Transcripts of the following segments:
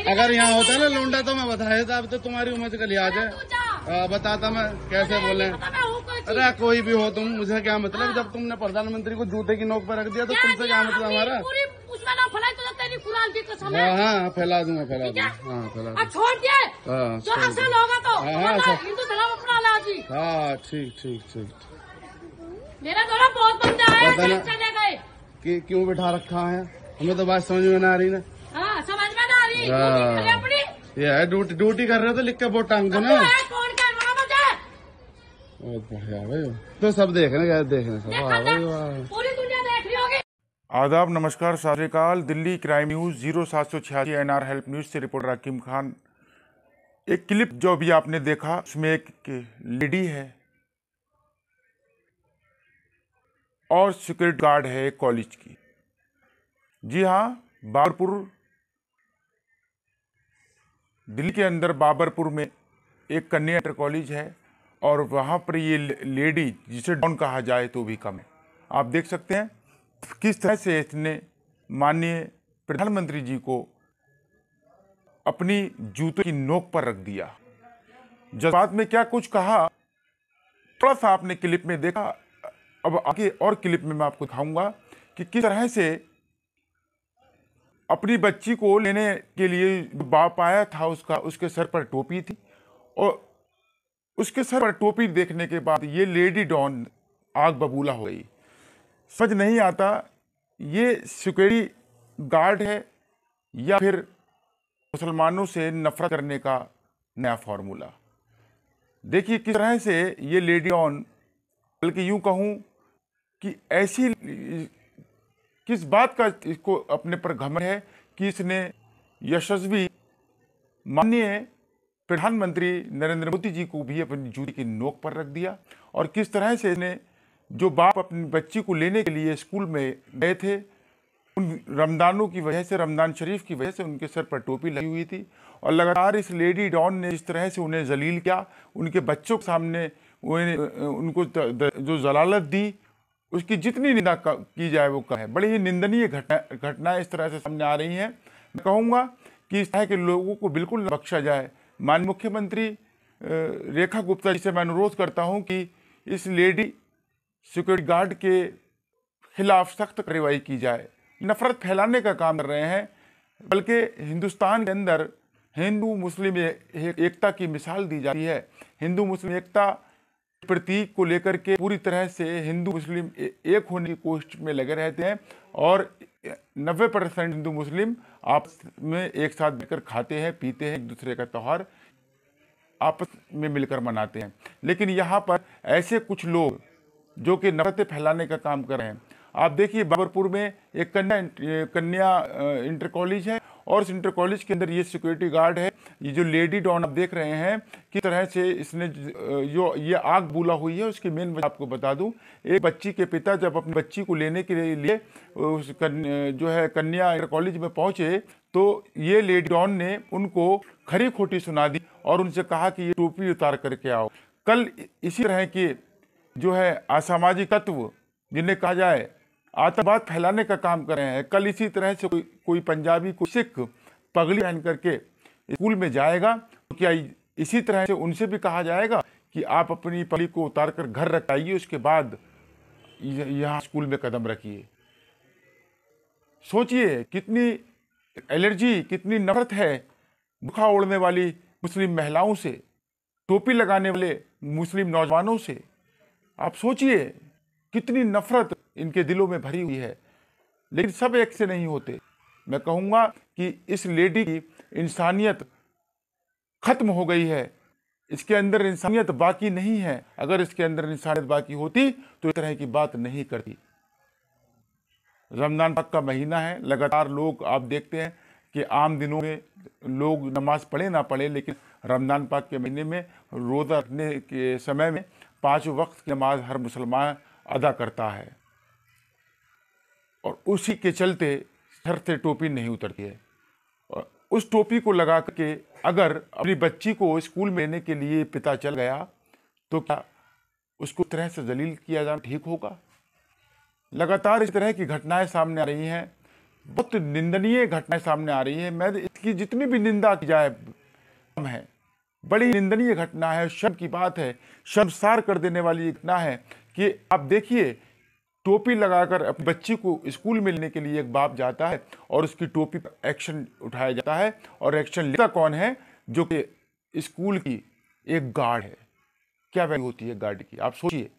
अगर यहाँ होता ना लौंडा तो मैं बताया था। अब तो तुम्हारी उम्र का लिहाज है, बताता मैं कैसे बोले। अरे कोई भी हो तुम, मुझे क्या मतलब। जब तुमने प्रधानमंत्री को जूते की नोक पर रख दिया तो तुमसे क्या मतलब हमारा। हाँ फैला दूंगा हाँ फैला छोड़ दिया हाँ ठीक। मेरा थोड़ा बहुत बंदा है, चले गए कि क्यों बिठा रखा है, हमें तो बात समझ में ना आ रही ना। हाँ समझ में ना आ रही अपनी। ये है ड्यूटी कर रहे हो तो लिख के बोर्ड टांग दो ना। बहुत बढ़िया भाई, तो सब देखने सब पूरी दुनिया देख रही होगी। आदाब, नमस्कार, Sat Sri Akal. Delhi crime news 0786 NR help news से रिपोर्टर हकीम खान। एक क्लिप जो अभी आपने देखा, उसमें एक लेडी है और सिक्योरिटी गार्ड है एक कॉलेज की। जी हाँ, बाबरपुर, दिल्ली के अंदर बाबरपुर में एक कन्या इंटर कॉलेज है और वहाँ पर ये लेडी, जिसे डॉन कहा जाए तो भी कम है। आप देख सकते हैं किस तरह से इसने माननीय प्रधानमंत्री जी को अपनी जूते की नोक पर रख दिया। जज्बात में क्या कुछ कहा, थोड़ा सा आपने क्लिप में देखा। अब आगे और क्लिप में मैं आपको दिखाऊंगा कि किस तरह से अपनी बच्ची को लेने के लिए बाप आया था, उसके सर पर टोपी थी और उसके सर पर टोपी देखने के बाद ये लेडी डॉन आग बबूला हो गई। समझ नहीं आता ये सिक्योरिटी गार्ड है या फिर मुसलमानों से नफरत करने का नया फॉर्मूला। देखिए किस तरह से ये लेडी डॉन, बल्कि यूं कहूं कि ऐसी किस बात का इसको अपने पर घमंड है कि इसने यशस्वी माननीय प्रधानमंत्री नरेंद्र मोदी जी को भी अपनी जूती की नोक पर रख दिया। और किस तरह से इसने, जो बाप अपनी बच्ची को लेने के लिए स्कूल में गए थे, उन रमदानों की वजह से, रमदान शरीफ की वजह से उनके सर पर टोपी लगी हुई थी और लगातार इस लेडी डॉन ने जिस तरह से उन्हें जलील किया, उनके बच्चों के सामने उनको जो जलालत दी, उसकी जितनी निंदा की जाए वो कम है। बड़ी ही निंदनीय घटनाएं इस तरह से सामने आ रही हैं। मैं कहूँगा कि इस तरह के लोगों को बिल्कुल न बख्शा जाए। माननीय मुख्यमंत्री रेखा गुप्ता जी से मैं अनुरोध करता हूं कि इस लेडी सिक्योरिटी गार्ड के खिलाफ सख्त कार्रवाई की जाए। नफरत फैलाने का काम कर रहे हैं, बल्कि हिंदुस्तान के अंदर हिंदू मुस्लिम एकता की मिसाल दी जाती है। हिंदू मुस्लिम एकता प्रतीक को लेकर के पूरी तरह से हिंदू मुस्लिम एक होने की कोशिश में लगे रहते हैं और 90% हिंदू मुस्लिम आपस में एक साथ मिलकर खाते हैं, पीते हैं, एक दूसरे का त्यौहार आपस में मिलकर मनाते हैं। लेकिन यहाँ पर ऐसे कुछ लोग जो कि नफरतें फैलाने का काम कर रहे हैं। आप देखिए बाबरपुर में एक कन्या इंटर कॉलेज है और इस इंटर कॉलेज के अंदर ये सिक्योरिटी गार्ड है। ये जो लेडी डॉन आप देख रहे हैं किस तरह से इसने जो ये आग बूला हुई है, उसकी मेन वजह आपको बता दूं। एक बच्ची के पिता जब अपनी बच्ची को लेने के लिए उस जो है कन्या इंटर कॉलेज में पहुंचे तो ये लेडी डॉन ने उनको खरी खोटी सुना दी और उनसे कहा कि ये टोपी उतार करके आओ। कल इसी तरह के जो है असामाजिक तत्व, जिन्हें कहा जाए आतंकवाद फैलाने का काम कर रहे हैं, कल इसी तरह से कोई पंजाबी, कोई सिख पगड़ी पहन करके स्कूल में जाएगा तो क्या इसी तरह से उनसे भी कहा जाएगा कि आप अपनी पगड़ी को उतार कर घर रख आइए, उसके बाद यहाँ स्कूल में कदम रखिए। सोचिए कितनी एलर्जी, कितनी नफरत है बुर्का ओढ़ने वाली मुस्लिम महिलाओं से, टोपी लगाने वाले मुस्लिम नौजवानों से। आप सोचिए कितनी नफरत इनके दिलों में भरी हुई है, लेकिन सब एक से नहीं होते। मैं कहूँगा कि इस लेडी की इंसानियत खत्म हो गई है, इसके अंदर इंसानियत बाकी नहीं है। अगर इसके अंदर इंसानियत बाकी होती तो इस तरह की बात नहीं करती। रमजान पाक का महीना है, लगातार लोग, आप देखते हैं कि आम दिनों में लोग नमाज पढ़े ना पढ़े, लेकिन रमजान पाक के महीने में रोज़ा रखने के समय में 5 वक्त की नमाज हर मुसलमान अदा करता है और उसी के चलते सर से टोपी नहीं उतरती है। और उस टोपी को लगा करके अगर अपनी बच्ची को स्कूल में लेने के लिए पिता चल गया तो क्या उसको तरह से जलील किया जाना ठीक होगा? लगातार इस तरह की घटनाएं सामने आ रही हैं बहुत निंदनीय घटनाएं सामने आ रही है। मैं इसकी जितनी भी निंदा की जाए कम है। बड़ी निंदनीय घटना है, शर्म की बात है, शर्मसार कर देने वाली घटना है कि आप देखिए, टोपी लगाकर अपनी बच्ची को स्कूल में लेने के लिए एक बाप जाता है और उसकी टोपी पर एक्शन उठाया जाता है, और एक्शन लेता कौन है? जो कि स्कूल की एक गार्ड है। क्या वैल्यू होती है गार्ड की, आप सोचिए।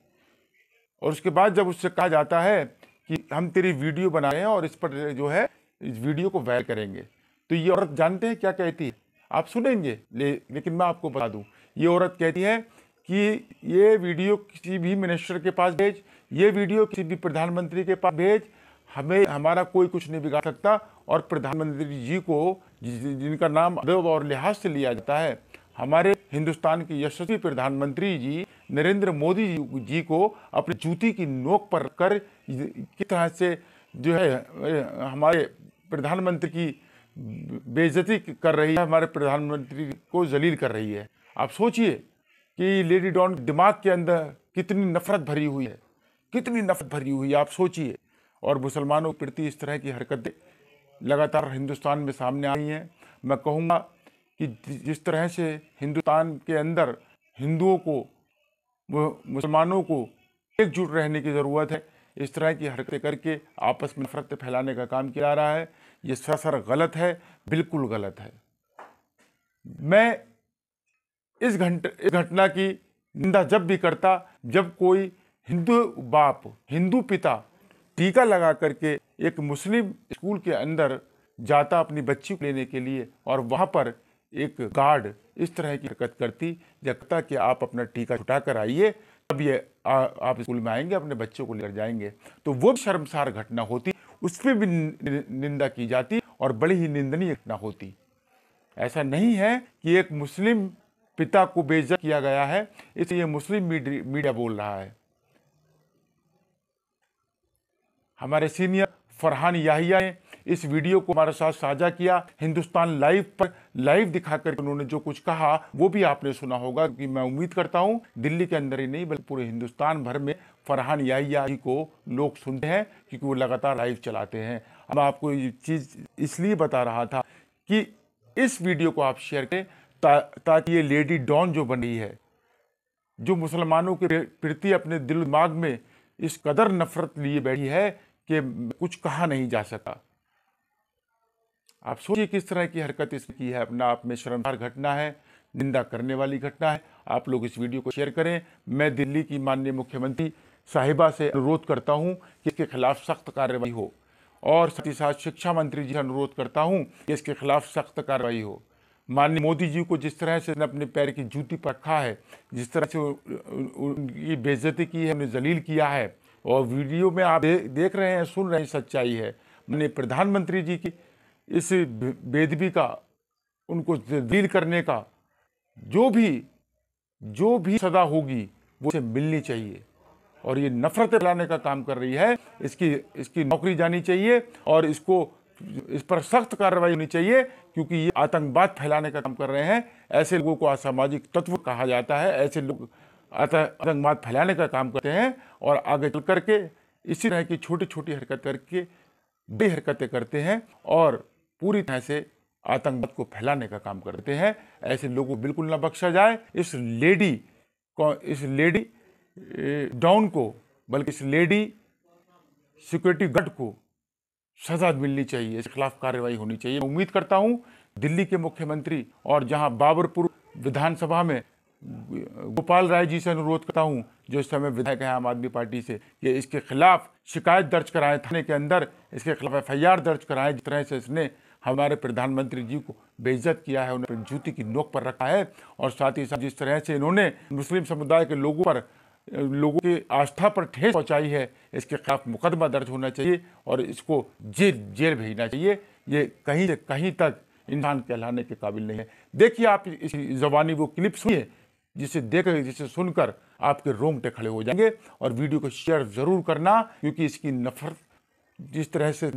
और उसके बाद जब उससे कहा जाता है कि हम तेरी वीडियो बना रहे हैं और इस पर जो है इस वीडियो को वायरल करेंगे, तो ये औरत जानते हैं क्या कहती है? आप सुनेंगे, लेकिन मैं आपको बता दूं, ये औरत कहती है कि ये वीडियो किसी भी मिनिस्टर के पास भेज, ये वीडियो किसी भी प्रधानमंत्री के पास भेज, हमें हमारा कोई कुछ नहीं बिगाड़ सकता। और प्रधानमंत्री जी को, जिनका नाम अदब और लिहाज से लिया जाता है, हमारे हिंदुस्तान के यशस्वी प्रधानमंत्री जी नरेंद्र मोदी जी को अपनी जूती की नोक पर कर किस तरह से जो है हमारे प्रधानमंत्री की बेइज्जती कर रही है, हमारे प्रधानमंत्री को जलील कर रही है। आप सोचिए कि लेडी डॉन दिमाग के अंदर कितनी नफरत भरी हुई है, कितनी नफरत भरी हुई है, आप सोचिए। और मुसलमानों के प्रति इस तरह की हरकतें लगातार हिंदुस्तान में सामने आ रही हैं। मैं कहूँगा कि जिस तरह से हिंदुस्तान के अंदर हिंदुओं को, मुसलमानों को एकजुट रहने की ज़रूरत है, इस तरह की हरकतें करके आपस में नफरत फैलाने का काम किया जा रहा है। ये सरासर गलत है, बिल्कुल गलत है। मैं इस घटना की निंदा जब भी करता, जब कोई हिंदू बाप, हिंदू पिता टीका लगा करके एक मुस्लिम स्कूल के अंदर जाता अपनी बच्ची को लेने के लिए, और वहाँ पर एक गार्ड इस तरह की हरकत करती, कहता कि आप अपना टीका छुटा कर आइए, तब ये आप स्कूल में आएंगे, अपने बच्चों को लेकर जाएंगे, तो वो शर्मसार घटना होती, उस पर भी निंदा की जाती और बड़ी ही निंदनीय घटना होती। ऐसा नहीं है कि एक मुस्लिम पिता को बेइज्जत किया गया है इसलिए मुस्लिम मीडिया बोल रहा है। हमारे सीनियर फरहान याहिया ने इस वीडियो को हमारे साथ साझा किया। हिंदुस्तान लाइव पर लाइव दिखाकर उन्होंने जो कुछ कहा वो भी आपने सुना होगा, कि मैं उम्मीद करता हूं दिल्ली के अंदर ही नहीं बल्कि पूरे हिंदुस्तान भर में फरहान याहिया जी को लोग सुनते हैं, क्योंकि वो लगातार लाइव चलाते हैं। मैं आपको ये चीज़ इसलिए बता रहा था कि इस वीडियो को आप शेयर करें ताकि ये लेडी डॉन जो बन रही है, जो मुसलमानों के प्रति अपने दिल दिमाग में इस कदर नफरत लिए बैठी है कि कुछ कहा नहीं जा सका। आप सोचिए किस तरह की हरकत इसने की है। अपना आप में शर्मसार घटना है, निंदा करने वाली घटना है। आप लोग इस वीडियो को शेयर करें। मैं दिल्ली की माननीय मुख्यमंत्री साहिबा से अनुरोध करता हूं कि इसके खिलाफ सख्त कार्रवाई हो, और साथ ही साथ शिक्षा मंत्री जी से अनुरोध करता हूं कि इसके खिलाफ सख्त कार्रवाई हो। माननीय मोदी जी को जिस तरह से अपने पैर की जूती पर रखा है, जिस तरह से उनकी बेइज्जती की है, उन्हें जलील किया है, और वीडियो में आप देख रहे हैं, सुन रहे हैं, सच्चाई है। माननीय प्रधानमंत्री जी की इस बेदबी का, उनको जलील करने का जो भी सजा होगी वो उसे मिलनी चाहिए। और ये नफरत फैलाने का काम कर रही है, इसकी नौकरी जानी चाहिए और इस पर सख्त कार्रवाई होनी चाहिए, क्योंकि ये आतंकवाद फैलाने का काम कर रहे हैं। ऐसे लोगों को असामाजिक तत्व कहा जाता है। ऐसे लोग आतंकवाद फैलाने का काम करते हैं और आगे चल करके इसी तरह की छोटी छोटी हरकत करके बड़ी हरकतें करते हैं और पूरी तरह से आतंकवाद को फैलाने का काम करते हैं। ऐसे लोगों को बिल्कुल न बख्शा जाए। इस लेडी डॉन को, बल्कि इस लेडी सिक्योरिटी गार्ड को सजा मिलनी चाहिए, इसके खिलाफ कार्रवाई होनी चाहिए। मैं उम्मीद करता हूं दिल्ली के मुख्यमंत्री, और जहां बाबरपुर विधानसभा में गोपाल राय जी से अनुरोध करता हूं, जो इस समय विधायक हैं आम आदमी पार्टी से, कि इसके खिलाफ शिकायत दर्ज कराएं थाने के अंदर, इसके खिलाफ FIR दर्ज कराएं। जिस तरह से इसने हमारे प्रधानमंत्री जी को बेइज्जत किया है, उन्हें जूती की नोक पर रखा है, और साथ ही साथ जिस तरह से इन्होंने मुस्लिम समुदाय के लोगों की आस्था पर ठेस पहुंचाई है, इसके खिलाफ मुकदमा दर्ज होना चाहिए और इसको जेल भेजना चाहिए। ये कहीं से कहीं तक इंसान कहलाने के काबिल नहीं है। देखिए आप इस ज़बानी वो क्लिप सुनिए, जिसे सुनकर आपके रोंगटे खड़े हो जाएंगे। और वीडियो को शेयर ज़रूर करना, क्योंकि इसकी नफरत जिस तरह से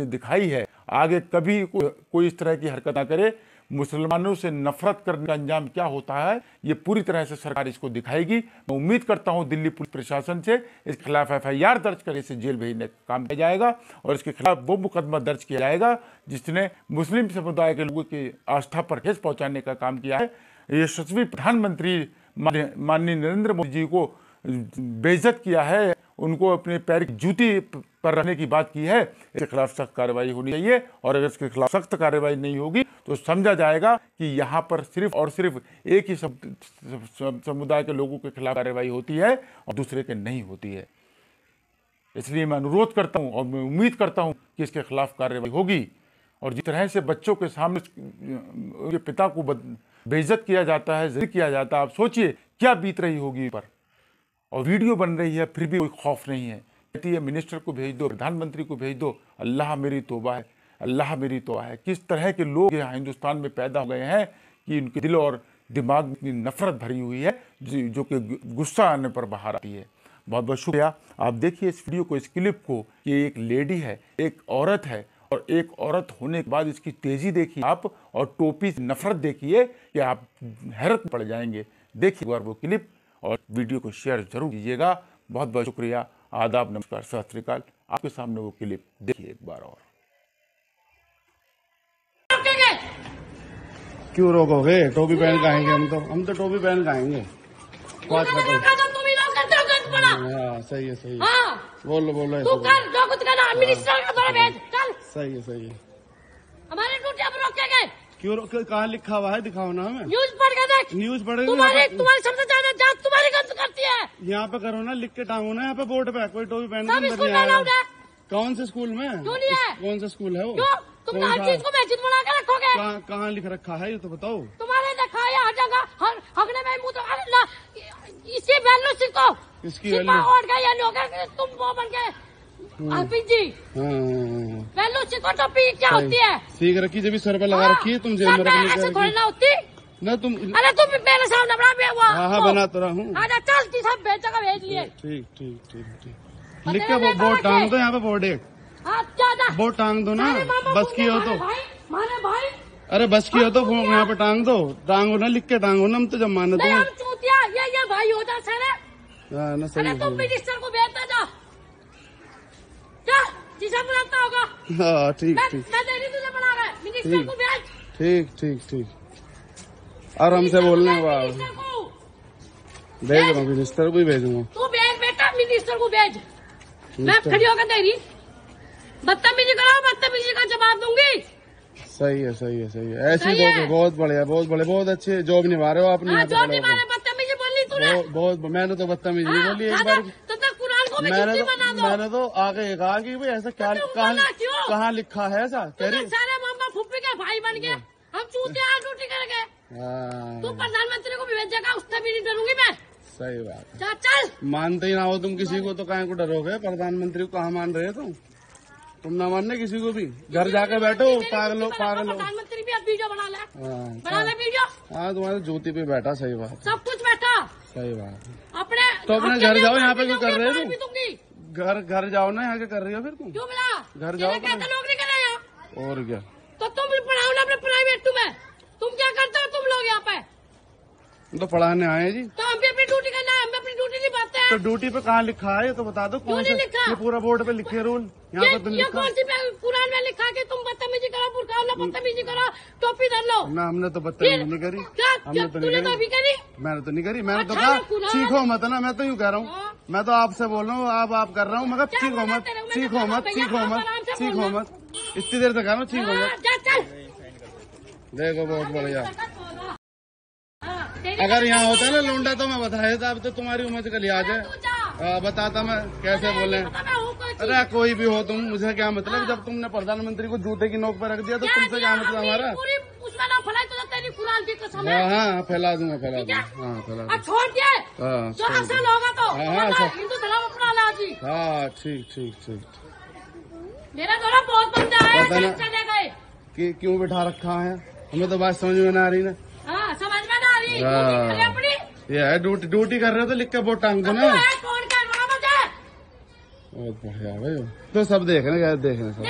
दिखाई है, आगे कभी कोई इस तरह की हरकत ना करे। मुसलमानों से नफरत करने का अंजाम क्या होता है, ये पूरी तरह से सरकार इसको दिखाएगी। मैं उम्मीद करता हूँ दिल्ली पुलिस प्रशासन से इसके खिलाफ FIR दर्ज कर इसे जेल भेजने का काम किया जाएगा और इसके खिलाफ वो मुकदमा दर्ज किया जाएगा जिसने मुस्लिम समुदाय के लोगों की आस्था पर ठेस पहुंचाने का काम किया है। यशस्वी प्रधानमंत्री माननीय नरेंद्र मोदी जी को बेइज्जत किया है, उनको अपने पैर की जूती पर रखने की बात की है। इसके खिलाफ सख्त कार्रवाई होनी चाहिए और अगर इसके खिलाफ सख्त कार्रवाई नहीं होगी तो समझा जाएगा कि यहाँ पर सिर्फ और सिर्फ एक ही समुदाय के लोगों के खिलाफ कार्रवाई होती है और दूसरे के नहीं होती है। इसलिए मैं अनुरोध करता हूँ और मैं उम्मीद करता हूँ कि इसके खिलाफ कार्रवाई होगी। और जिस तरह से बच्चों के सामने उनके पिता को बेइज्जत किया जाता है, जिक्र किया जाता है, आप सोचिए क्या बीत रही होगी पर। और वीडियो बन रही है फिर भी कोई खौफ नहीं है, कहती है मिनिस्टर को भेज दो, प्रधानमंत्री को भेज दो। अल्लाह मेरी तौबा है, अल्लाह मेरी तौबा है। किस तरह के लोग यहाँ हिंदुस्तान में पैदा हो गए हैं कि उनके दिल और दिमाग में नफरत भरी हुई है जो कि गुस्सा आने पर बाहर आती है। बहुत बहुत शुक्रिया। आप देखिए इस वीडियो को, इस क्लिप को कि एक लेडी है, एक औरत है और एक औरत होने के बाद इसकी तेजी देखिए आप और टोपी से नफरत देखिए कि आप हैरत में पड़ जाएंगे। देखिए वो क्लिप और वीडियो को शेयर जरूर कीजिएगा। बहुत बहुत शुक्रिया। आदाब, नमस्कार, सत श्री अकाल। आपके सामने वो क्लिप देखिए एक बार और। क्यों रोकोगे? टोपी पहन के आएंगे हम तो टोपी पहन के आएंगे। बात बताओ। हाँ सही है, सही है। बोलो बोलो। तू कर जो कुछ करना, मिनिस्टर का थोड़ा भेज चल। सही है, सही है। हमारे ड्यूटी अब रोकेंगे। क्यों? कहाँ लिखा हुआ है? दिखाओ ना हमें। न्यूज पढ़ के देख। न्यूज पढ़ेंगे? तुम्हारे सबसे ज्यादा जात तुम्हारी गंद करती है। यहाँ पे करो ना, लिख के टांगो ना यहाँ पे बोर्ड पे, कोई टोपी पहन सब स्कूल में अलाउड है। कौन से स्कूल में? क्यों नहीं है? कौन सा स्कूल है वो? क्यों? तुम हर चीज को मस्जिद बना के रखोगे। कहाँ लिख रखा है ये तो बताओ। तुम्हारे देखा है हर जगह, हगने में मुँह तो अल्लाह इसी वैल्यू सीखो। किसकी वैल्यू? और गया लोग तुम वो बन गए जी। वैल्यू सीखो। टोपी क्या होती है? सीख रखी जब सर पे लगा रखी है, तुम जेल में ऐसे थोड़ी ना होती ना तुम। अरे तुम मेरे सामने बना हुआ। हाँ बना तो रहा हूँ। चलती सब जगह भेज लिए। ठीक ठीक ठीक ठीक। लिख के बोर्ड टांग दो यहाँ पे, बोर्ड एक बोर्ड टांग दो ना, बस की हो तो। भाई अरे बस की हो तो यहाँ पे टांग दो, टांगो ना, लिख के टांगो ना। हम तो जब माने तो ये भाई हो जा सर। ना सही। तुम मिनिस्टर को भेजता जा, जिसे बुलाता होगा। हाँ ठीक ठीक। मैं तेरी तुझे बना रहा है, मिनिस्टर को भेज। ठीक ठीक ठीक। और हमसे बोलने के बाद भेज रहा हूँ, मिनिस्टर को ही भेजूंगा। तू भेज बेटा, मिनिस्टर को भेज। मैं खड़ी होकर तेरी बदतमीजी कराओ, बदतमीजी का जवाब दूंगी। सही है, सही है, सही है। ऐसी बहुत बढ़िया, बहुत बड़े, बहुत अच्छे जॉब निभा रहे हो आप। जॉब निभा रहे, बदतमीजी बोली तूने। बहुत मैंने तो बदतमीजी नहीं बोली एक बार। मैंने तो आगे कहा कि भाई ऐसा क्या, कहाँ लिखा है ऐसा? सारे मामा फुप्पी के भाई बन गए, हम चूते आज ड्यूटी करेंगे। तू प्रधानमंत्री को भी भेजेगा, उससे भी नहीं डरूंगी मैं। सही बात। चल, मानते ही ना हो तुम किसी को तो काहे को डरोगे? प्रधानमंत्री को कहाँ मान रहे हो तुम ना मानने किसी को भी। घर जाके बैठो पागलो पागलो। प्रधानमंत्री भी अब वीडियो बना ले वीडियो। हाँ तुम्हारे जूती पे बैठा। सही बात, सब कुछ बैठा। सही बात। अपने घर जाओ, यहाँ पे क्यों कर रहे हो तुम? घर जाओ ना, यहाँ के कर रही हो फिर तुम? क्यों मिला? घर जाओ। नौकरी कर रहे हो और क्या? तो तुम पढ़ाओ ना अपने प्राइवेट। तुम क्या करते हो तुम लोग यहाँ पे? तो पढ़ाने आए जी। तो हम भी अपनी ड्यूटी करना है, हम भी अपनी ड्यूटी नहीं पाते हैं। तो ड्यूटी पे कहाँ लिखा है ये तो बता दो। कौन सा? ये पूरा बोर्ड पे लिखे रूल यहाँ पे ये कौन सी कुरान में लिखा कि तुम बदतमीजी करो, बुरका लो, बदतमीजी करो, टोपी धर लो? ना हमने तो बदतमीजी नहीं करी। हमने तो नहीं करी। मैंने तो नहीं करी। मैंने तो कहा सीखो मत ना। मैं तो यूँ कह रहा हूँ, मैं तो आपसे बोल रहा हूँ, आप कर रहा हूँ, मगर सीखो मत, सीखो मत, सीखो मत, सीखो मत। इतनी देर से कह रहा हूँ सीखो मत। देखो बहुत बढ़िया। अगर यहाँ होता ना लौंडा तो मैं बता देता। अब तो तुम्हारी उम्र का लिहाज है, बताता मैं कैसे बोले। अरे कोई भी हो तुम, मुझे क्या मतलब? जब तुमने प्रधानमंत्री को जूते की नोक पर रख दिया तो तुमसे क्या मतलब हमारा? हाँ फैला दूंगा, फैला दूंगा। हाँ फैला छोड़ दिया। हाँ ठीक ठीक ठीक। मेरा थोड़ा बहुत बंदा है, क्यों बिठा रखा है? हमें तो बात समझ में ना आ रही ना। समझ में ना आ रही। ये है ड्यूटी कर रहे हो तो लिख के बोर्ड टांग दो ना। बहुत बढ़िया भाई, तो सब देखने सब।